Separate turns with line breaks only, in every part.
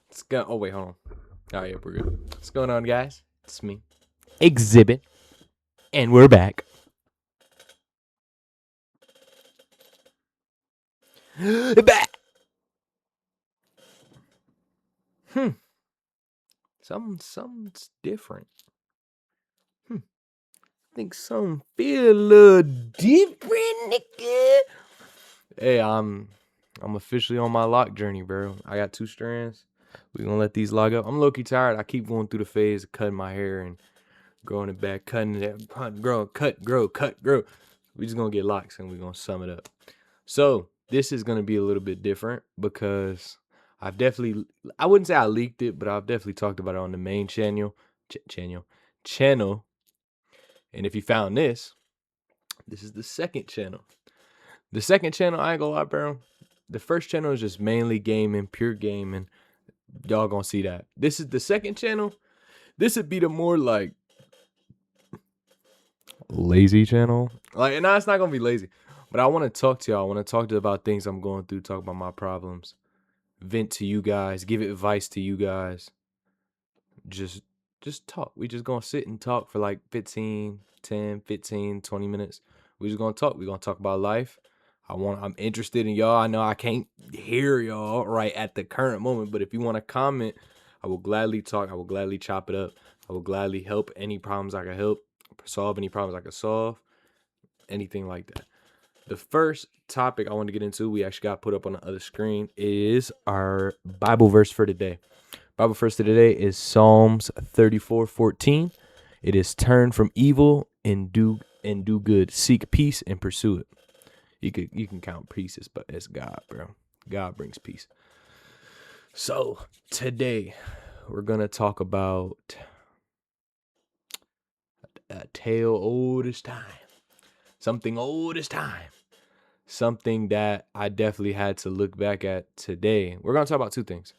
It's go. Oh wait, hold on. Oh yeah, we're good. What's going on, guys? It's me, Exhibit, and we're back. Back. Hmm. Something's different. I think something feel a little different, nigga. Hey, I'm officially on my lock journey, bro. I got 2 strands. We gonna let these log up. I'm low key tired. I keep going through the phase of cutting my hair and growing it back, cutting it, grow, cut, grow, cut, grow. We just gonna get locks and we gonna sum it up. So this is gonna be a little bit different because I wouldn't say I leaked it, but I've definitely talked about it on the main channel. And if you found this is the second channel. The second channel, I ain't gonna lie, bro. The first channel is just mainly gaming, pure gaming. Y'all gonna see that. This is the second channel. This would be the more like lazy channel. Like, no, it's not gonna be lazy. But I want to talk to y'all. I want to talk to you about things I'm going through, talk about my problems, vent to you guys, give advice to you guys. Just just talk. We just gonna sit and talk for like 20 minutes. We just gonna talk. We gonna talk about life. I'm interested in y'all. I know I can't hear y'all right at the current moment, but if you want to comment, I will gladly talk. I will gladly chop it up. I will gladly help any problems I can help, solve any problems I can solve, anything like that. The first topic I want to get into, we actually got put up on the other screen, is our Bible verse for today. Bible verse for today is Psalms 34:14. It is turn from evil and do good. Seek peace and pursue it. You can count pieces, but it's God, bro. God brings peace. So today we're gonna talk about a tale old as time. Something old as time. Something that I definitely had to look back at today. We're gonna talk about 2 things.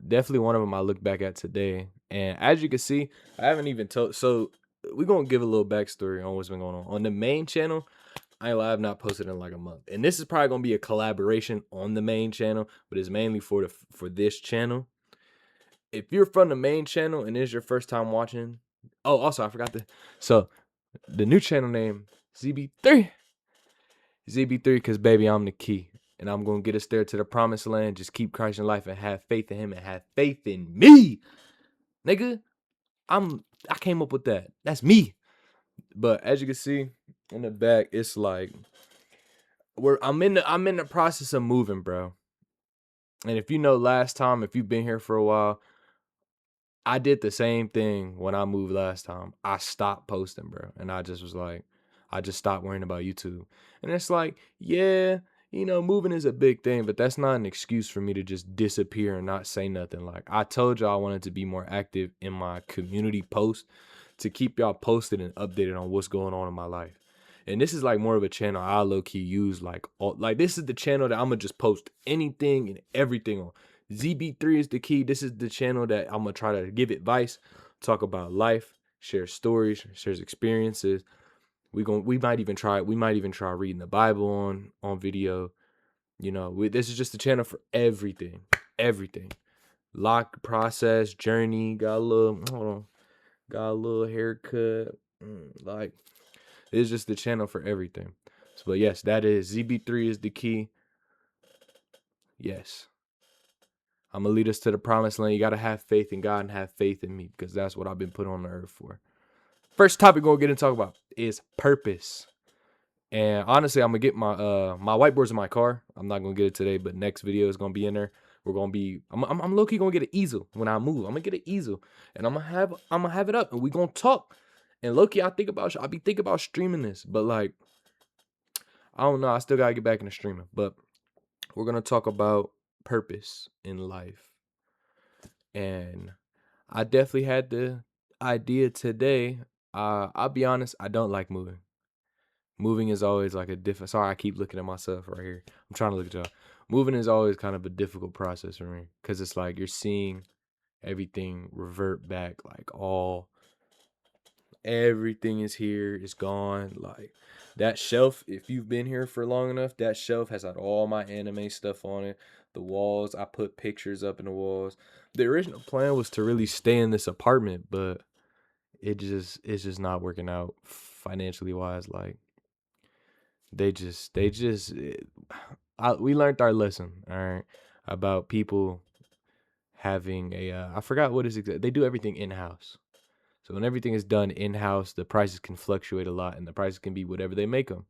Definitely one of them I look back at today, and as you can see, I haven't even told. So we're gonna give a little backstory on what's been going on the main channel. I've not posted in like a month, and this is probably gonna be a collaboration on the main channel, but it's mainly for this channel. If you're from the main channel and it's your first time watching, oh, also I forgot so the new channel name ZB3. ZB3, because baby, I'm the key. And I'm going to get us there to the promised land. Just keep Christ in life and have faith in him and have faith in me. Nigga, I came up with that. That's me. But as you can see in the back, it's like I'm in the process of moving, bro. And if you know last time, if you've been here for a while, I did the same thing when I moved last time. I stopped posting, bro. And I just was like, I just stopped worrying about YouTube. And it's like, yeah, moving is a big thing, but that's not an excuse for me to just disappear and not say nothing. Like, I told y'all I wanted to be more active in my community posts to keep y'all posted and updated on what's going on in my life. And this is like more of a channel I low key use. Like this is the channel that I'm gonna just post anything and everything on. ZB3 is the key. This is the channel that I'm gonna try to give advice, talk about life, share stories, share experiences. We might even try reading the Bible on video. This is just a channel for everything. Everything. Lock process, journey, got a little haircut. Like, it's just the channel for everything. So, but yes, that is ZB3 is the key. Yes. I'm going to lead us to the promised land. You got to have faith in God and have faith in me, because that's what I've been put on the earth for. First topic we're going to get and talk about is purpose. And honestly, I'm going to get my whiteboards in my car. I'm not going to get it today, but next video is going to be in there. I'm low-key going to get an easel when I move. I'm going to get an easel, and I'm going to have it up, and we're going to talk. And low-key, I'll be thinking about streaming this, but like, I don't know. I still got to get back into streaming, but we're going to talk about purpose in life. And I definitely had the idea today. I'll be honest, I don't like moving. Moving is always like a different. Sorry, I keep looking at myself right here. I'm trying to look at y'all. Moving is always kind of a difficult process for me, because it's like you're seeing everything revert back, like all Everything is here. It's gone. Like that shelf, if you've been here for long enough, that shelf has had all my anime stuff on it. The walls, I put pictures up in the walls. The original plan was to really stay in this apartment, but it's just not working out financially wise. Like they just we learned our lesson, all right, about people having a I forgot what is they do everything in house. So when everything is done in house, the prices can fluctuate a lot, and the prices can be whatever they make them.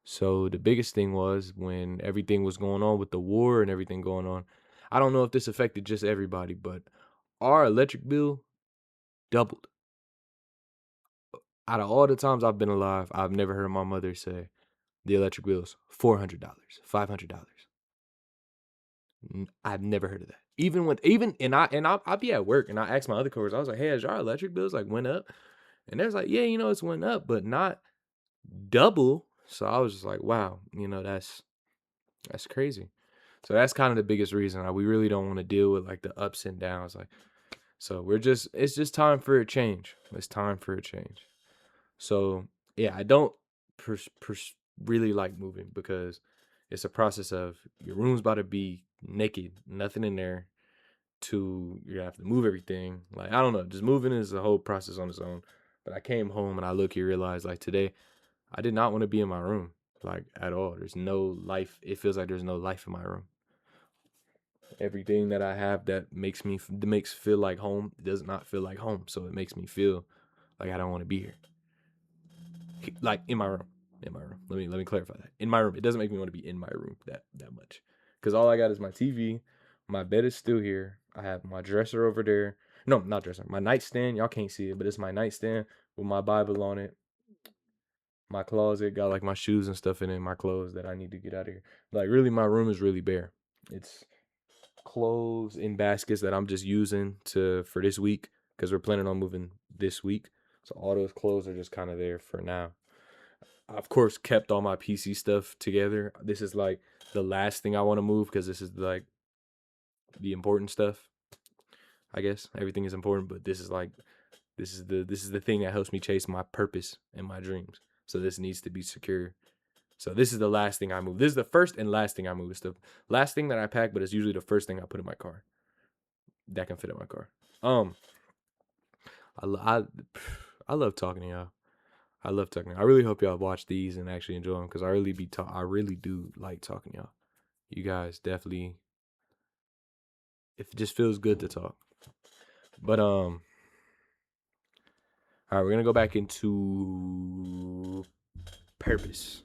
So the biggest thing was when everything was going on with the war and everything going on. I don't know if this affected just everybody, but our electric bill doubled. Out of all the times I've been alive, I've never heard my mother say the electric bill's $400, $500. I've never heard of that. Even and I'll be at work and I asked my other coworkers, I was like, hey, has our electric bills like went up? And they was like, yeah, it's went up, but not double. So I was just like, wow, that's crazy. So that's kind of the biggest reason we really don't want to deal with like the ups and downs. Like, so it's just time for a change. It's time for a change. So yeah, I don't really like moving because it's a process of your room's about to be naked, nothing in there. To you have to move everything. Like I don't know, just moving is a whole process on its own. But I came home and I look here, realized like today, I did not want to be in my room like at all. There's no life. It feels like there's no life in my room. Everything that I have that makes feel like home does not feel like home. So it makes me feel like I don't want to be here. Like in my room. In my room. Let me clarify that. In my room. It doesn't make me want to be in my room that much. Because all I got is my TV. My bed is still here. I have my dresser over there. No, not dresser. My nightstand. Y'all can't see it, but it's my nightstand with my Bible on it. My closet got like my shoes and stuff in it, my clothes that I need to get out of here. Like really my room is really bare. It's clothes in baskets that I'm just using to for this week because we're planning on moving this week. So all those clothes are just kind of there for now. I, of course, kept all my PC stuff together. This is like the last thing I want to move because this is like the important stuff. I guess everything is important, but this is the thing that helps me chase my purpose and my dreams. So this needs to be secure. So this is the last thing I move. This is the first and last thing I move. It's the last thing that I pack, but it's usually the first thing I put in my car that can fit in my car. I, I, I love talking to y'all. I love talking. I really hope y'all watch these and actually enjoy them because I really do like talking to y'all. You guys definitely. It just feels good to talk. But all right, we're gonna go back into purpose.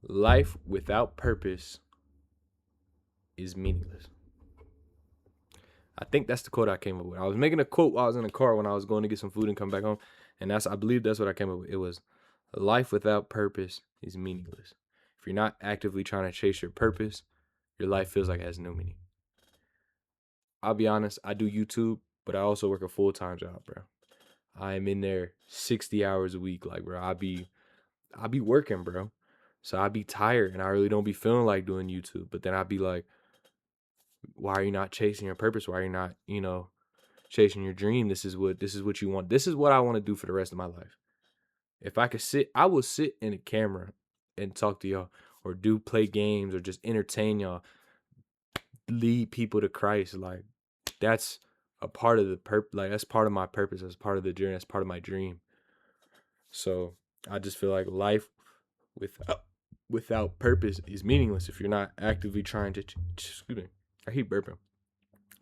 Life without purpose is meaningless. I think that's the quote I came up with. I was making a quote while I was in the car when I was going to get some food and come back home, and I believe that's what I came up with. It was, life without purpose is meaningless. If you're not actively trying to chase your purpose, your life feels like it has no meaning. I'll be honest, I do YouTube, but I also work a full-time job, bro. I am in there 60 hours a week, like bro. I be working, bro. So I be tired and I really don't be feeling like doing YouTube. But then I'd be like, why are you not chasing your purpose? Why are you not, chasing your dream? This is what you want. This is what I want to do for the rest of my life. If I could I will sit in a camera and talk to y'all or play games or just entertain y'all, lead people to Christ. Like that's a part of the like that's part of my purpose. That's part of the journey. That's part of my dream. So I just feel like life without purpose is meaningless if you're not actively trying to excuse me. I keep burping.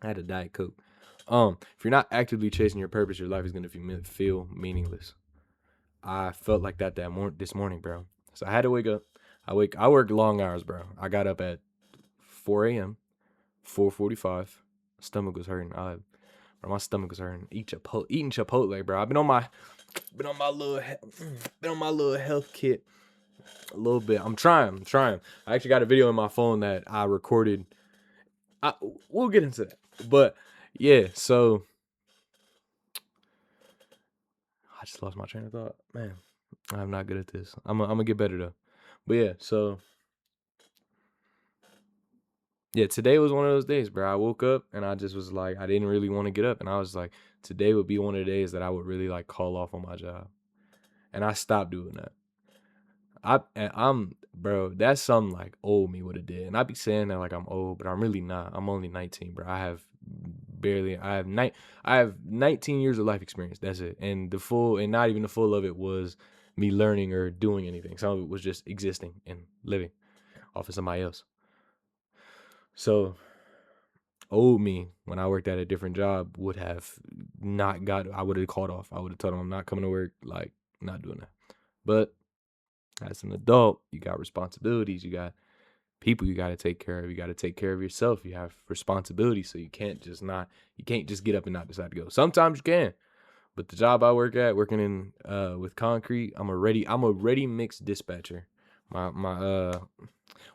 I had a Diet Coke. If you're not actively chasing your purpose, your life is gonna feel meaningless. I felt like that this morning, bro. So I had to wake up. I work long hours, bro. I got up at 4 a.m. 4:45. Stomach was hurting. My stomach was hurting. Eating Chipotle, bro. I've been on my little health kit a little bit. I'm trying. I actually got a video on my phone that I recorded. We'll get into that. But yeah, so I just lost my train of thought. Man, I'm not good at this. I'm gonna get better though. But yeah, so Yeah, today was one of those days, bro. I woke up and I just was like, I didn't really want to get up. And I was like, today would be one of the days that I would really like call off on my job. And I stopped doing that. Bro, that's something like old me would have did. And I be saying that like I'm old, but I'm really not. I'm only 19, bro. I have 19 years of life experience. That's it. And not even the full of it was me learning or doing anything. Some of it was just existing and living off of somebody else. So old me, when I worked at a different job, would have not got, I would have called off. I would have told them I'm not coming to work, like, not doing that. But as an adult, you got responsibilities, you got people you got to take care of, you got to take care of yourself, you have responsibilities, so you can't just get up and not decide to go. Sometimes you can, but the job I work at, working in with concrete, I'm a ready mix dispatcher. My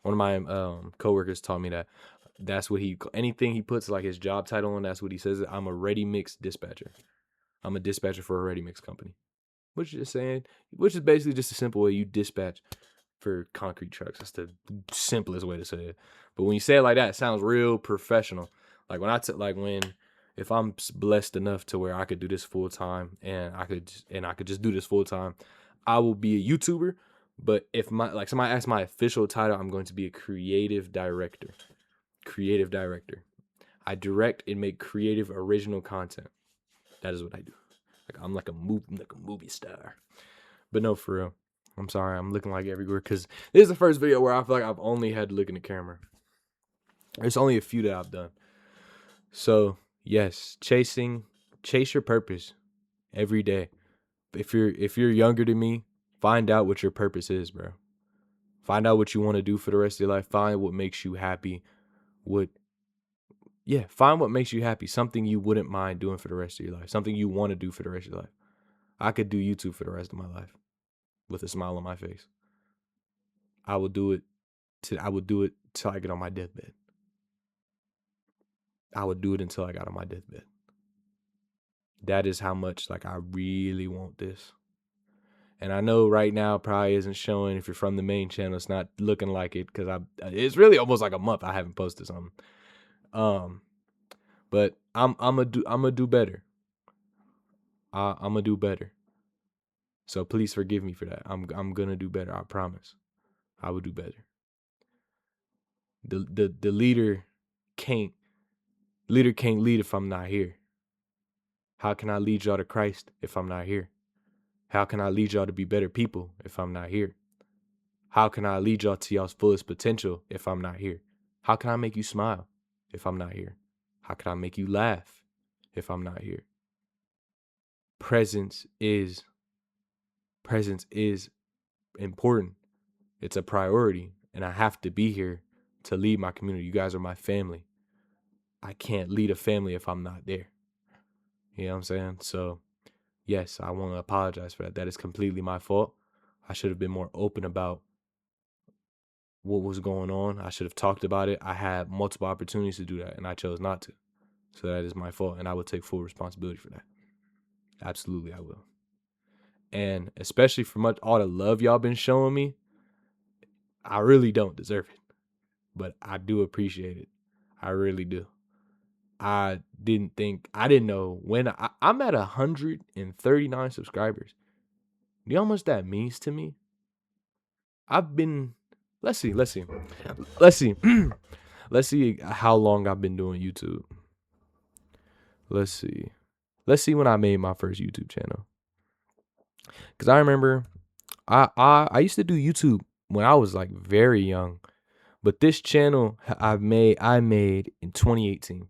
one of my coworkers taught me that. That's what anything he puts like his job title on, that's what he says. I'm a ready mix dispatcher. I'm a dispatcher for a ready mix company. Which is basically just a simple way you dispatch for concrete trucks. That's the simplest way to say it. But when you say it like that, it sounds real professional. Like if I'm blessed enough to where I could do this full time and I could just do this full time, I will be a YouTuber. But if somebody asks my official title, I'm going to be a creative director. Creative director. I direct and make creative original content. That is what I do. Like I'm like a movie star. But no, for real. I'm sorry, I'm looking like everywhere because this is the first video where I feel like I've only had to look in the camera. There's only a few that I've done. So yes, chase your purpose every day. If you're younger than me, find out what your purpose is, bro. Find out what you want to do for the rest of your life. Find what makes you happy. Find what makes you happy. Something you wouldn't mind doing for the rest of your life. Something you want to do for the rest of your life. I could do YouTube for the rest of my life with a smile on my face. I would do it till I get on my deathbed. I would do it until I got on my deathbed. That is how much like I really want this. And I know right now probably isn't showing. If you're from the main channel, it's not looking like it because it's really almost like a month I haven't posted something. But I'm gonna do better. I'm gonna do better. So please forgive me for that. I'm gonna do better. I promise. I will do better. The leader can't lead if I'm not here. How can I lead y'all to Christ if I'm not here? How can I lead y'all to be better people if I'm not here? How can I lead y'all to y'all's fullest potential if I'm not here? How can I make you smile if I'm not here? How can I make you laugh if I'm not here? Presence is important. It's a priority, and I have to be here to lead my community. You guys are my family. I can't lead a family if I'm not there. You know what I'm saying? So, yes, I want to apologize for that. That is completely my fault. I should have been more open about what was going on. I should have talked about it. I had multiple opportunities to do that, and I chose not to. So that is my fault, and I will take full responsibility for that. Absolutely, I will. And especially for all the love y'all been showing me, I really don't deserve it. But I do appreciate it. I really do. I didn't know when I'm at 139 subscribers. Do you know how much that means to me? Let's see. Let's see how long I've been doing YouTube. Let's see when I made my first YouTube channel. Cause I remember I used to do YouTube when I was like very young. But this channel I made in 2018.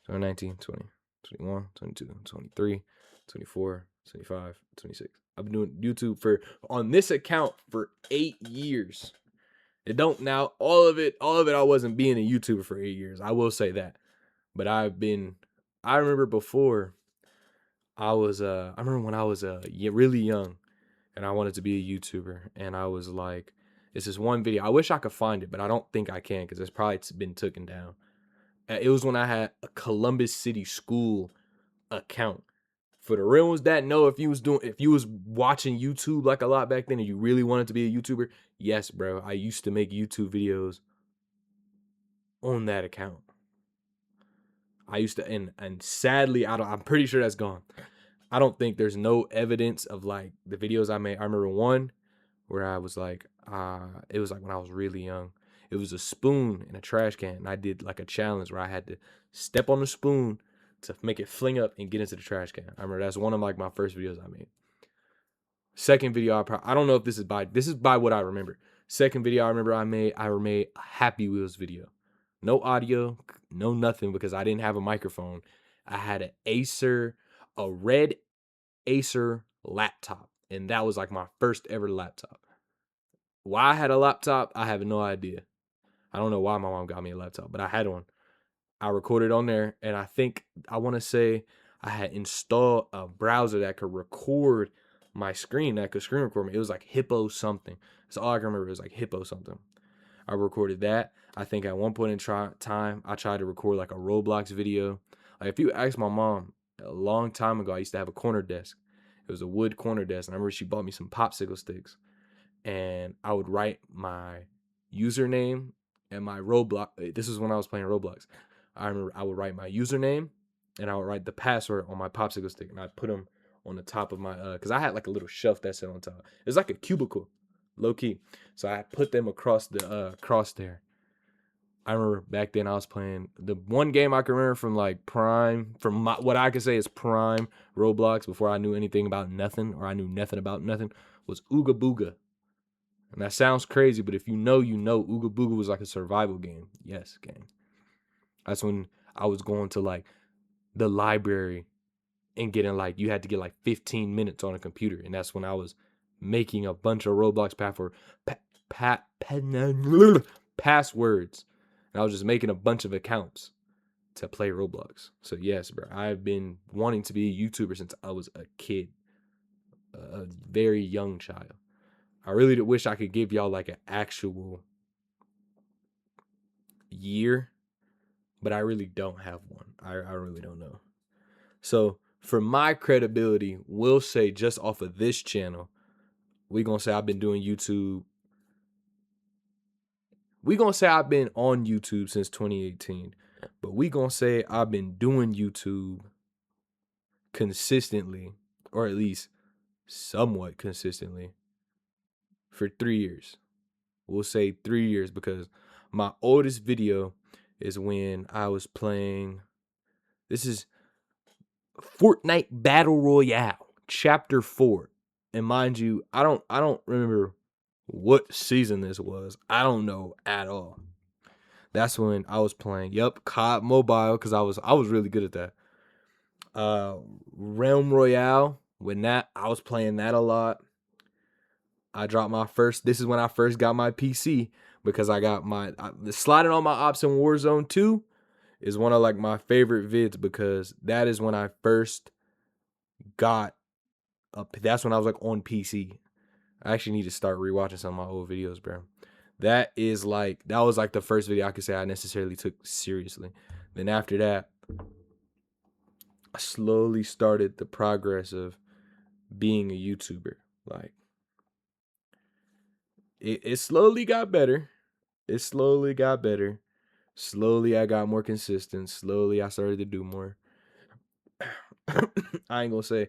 So 19, 20, 21, 22, 23, 24, 25, 26. I've been doing YouTube on this account for 8 years. It don't now all of it I wasn't being a YouTuber for 8 years. I will say that. But I remember before I remember when I was really young and I wanted to be a YouTuber, and I was like, it's this one video. I wish I could find it, but I don't think I can because it's probably been taken down. It was when I had a Columbus City School account. For the real ones that know, if you was watching YouTube like a lot back then and you really wanted to be a YouTuber, yes, bro. I used to make YouTube videos on that account. I used to, and sadly, I'm pretty sure that's gone. I don't think there's no evidence of like the videos I made. I remember one where I was like, it was like when I was really young. It was a spoon in a trash can, and I did like a challenge where I had to step on the spoon to make it fling up and get into the trash can. I remember that's one of like my first videos I made. Second video, I don't know if this is by what I remember. Second video I remember I made a Happy Wheels video. No audio, no nothing, because I didn't have a microphone. I had a red Acer laptop, and that was like my first ever laptop. Why I had a laptop, I have no idea. I don't know why my mom got me a laptop, but I had one. I recorded on there, and I want to say I had installed a browser that could record my screen, that could screen record me. It was like Hippo something. That's all I can remember. It was like Hippo something. I recorded that. I think at one point in time, I tried to record like a Roblox video. Like if you ask my mom, a long time ago, I used to have a corner desk. It was a wood corner desk, and I remember she bought me some popsicle sticks, and I would write my username and my Roblox. This is when I was playing Roblox. I remember I would write my username and I would write the password on my popsicle stick, and I'd put them on the top of my because I had like a little shelf that sat on top. It was like a cubicle, low key. So I put them across the cross there. I remember back then I was playing the one game I can remember from like prime, from what I could say is prime Roblox before I knew anything about nothing, or I knew nothing about nothing, was Ooga Booga. And that sounds crazy, but if you know, you know. Ooga Booga was like a survival game. Yes, game. That's when I was going to like the library and getting like, you had to get like 15 minutes on a computer. And that's when I was making a bunch of Roblox passwords. And I was just making a bunch of accounts to play Roblox. So yes, bro, I've been wanting to be a YouTuber since I was a kid, a very young child. I really wish I could give y'all like an actual year, but I really don't have one. I really don't know. So for my credibility, we'll say just off of this channel, we're going to say I've been doing YouTube. We're going to say I've been on YouTube since 2018, but we're going to say I've been doing YouTube consistently, or at least somewhat consistently, for 3 years. We'll say 3 years, because my oldest video is when I was playing. This is Fortnite Battle Royale, Chapter 4. And mind you, I don't remember what season this was. I don't know at all. That's when I was playing. Yep, COD Mobile, because I was really good at that. Realm Royale, when that I was playing that a lot. I dropped my first. This is when I first got my PC, because I got the sliding on my ops in Warzone 2 is one of like my favorite vids, because that is when I first got up. That's when I was like on PC. I actually need to start rewatching some of my old videos, bro. That was like the first video I could say I necessarily took seriously. Then after that, I slowly started the progress of being a YouTuber. Like it slowly got better. It slowly got better. Slowly I got more consistent. Slowly I started to do more. I ain't gonna say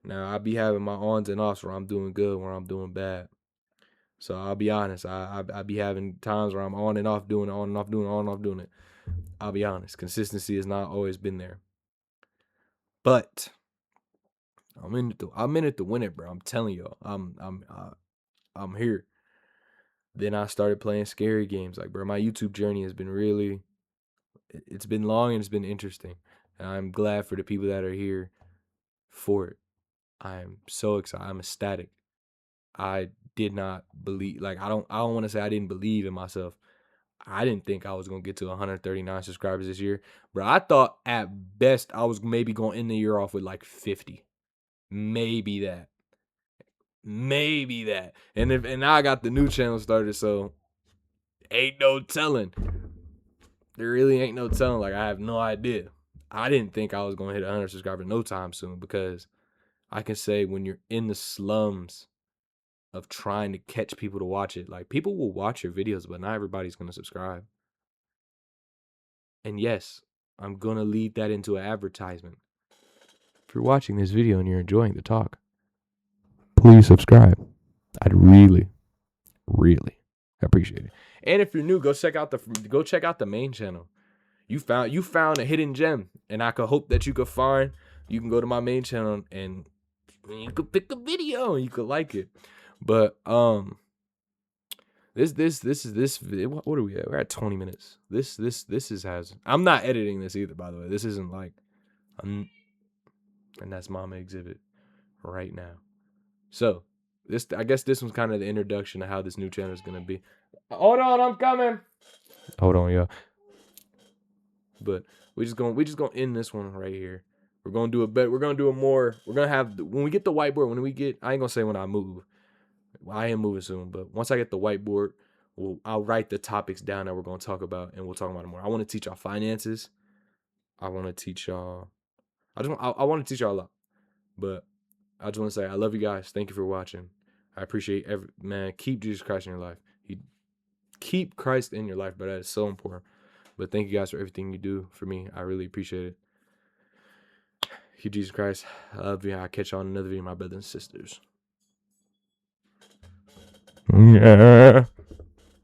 now I be having my ons and offs where I'm doing good, where I'm doing bad. So I'll be honest. I be having times where I'm on and off doing it, on and off doing it, on and off doing it. I'll be honest. Consistency has not always been there. But I'm in it to win it, bro. I'm telling y'all. I'm here. Then I started playing scary games. Like, bro, my YouTube journey has been it's been long and it's been interesting. And I'm glad for the people that are here for it. I'm so excited. I'm ecstatic. I did not believe, like, I don't want to say I didn't believe in myself. I didn't think I was going to get to 139 subscribers this year. Bro, I thought at best I was maybe going to end the year off with like 50. Maybe that. And now I got the new channel started, so ain't no telling. There really ain't no telling. Like, I have no idea. I didn't think I was going to hit 100 subscribers no time soon, because I can say when you're in the slums of trying to catch people to watch it, like, people will watch your videos, but not everybody's going to subscribe. And yes, I'm going to lead that into an advertisement. If you're watching this video and you're enjoying the talk, please subscribe. I'd really appreciate it. And if you're new, go check out the main channel. You found a hidden gem, and I could hope that you can go to my main channel and you could pick a video and you could like it. But this what are we at? We're at 20 minutes. This is I'm not editing this either, by the way. This isn't like and that's Mama Exhibit right now. So I guess this one's kind of the introduction to how this new channel is gonna be. Hold on, I'm coming. Hold on, y'all. But we just gonna end this one right here. We're gonna do a better. We're gonna do a more. We're gonna have when we get the whiteboard. I ain't gonna say when I move. I am moving soon, but once I get the whiteboard, I'll write the topics down that we're gonna talk about, and we'll talk about it more. I want to teach y'all finances. I want to teach y'all. I want to teach y'all a lot, but I just want to say I love you guys. Thank you for watching. I appreciate man. Keep Jesus Christ in your life. Keep Christ in your life, but that is so important. But thank you guys for everything you do for me. I really appreciate it. Thank you, Jesus Christ. I love you. I'll catch y'all in another video, my brothers and sisters. Yeah.